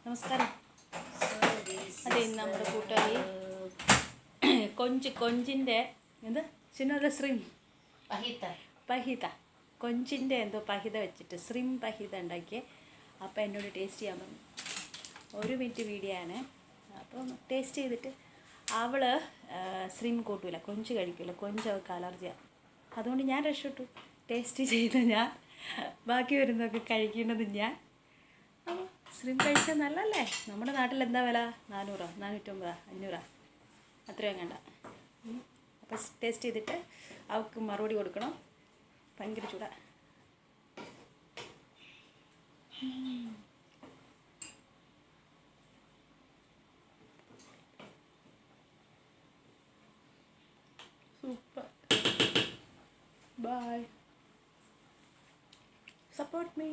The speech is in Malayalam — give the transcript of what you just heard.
നമസ്കാരം. അതെ, ഇന്ന് നമ്മുടെ കൂട്ടുകാരി കൊഞ്ചിൻ്റെ എന്ത് ചിന്നത ശ്രീം പഹിത കൊഞ്ചിൻ്റെ എന്തോ പഹിത വെച്ചിട്ട് ശ്രീം പഹിത ഉണ്ടാക്കിയേ. അപ്പോൾ എന്നോട് ടേസ്റ്റ് ചെയ്യാൻ പറഞ്ഞു. 1 മിനിറ്റ് വീഡിയോ ആണ്. അപ്പം ടേസ്റ്റ് ചെയ്തിട്ട് അവൾ ശ്രീം കൂട്ടൂല, കൊഞ്ച് കഴിക്കില്ല, കൊഞ്ച് അവൾക്ക് അലർജിയാണ്. അതുകൊണ്ട് ഞാൻ രക്ഷപ്പെട്ടു. ടേസ്റ്റ് ചെയ്ത് ഞാൻ ബാക്കി വരുന്നതൊക്കെ കഴിക്കേണ്ടത് ഞാൻ. അപ്പോൾ ശ്രീം കഴിച്ചാൽ നല്ലല്ലേ? നമ്മുടെ നാട്ടിൽ എന്താ വില? 400, 450, 500 അത്രയും വേണ്ട. അപ്പോൾ ടേസ്റ്റ് ചെയ്തിട്ട് അവൾക്ക് മറുപടി കൊടുക്കണം. ഭയങ്കര ചൂടാ. സൂപ്പർ. ബൈ. Support me.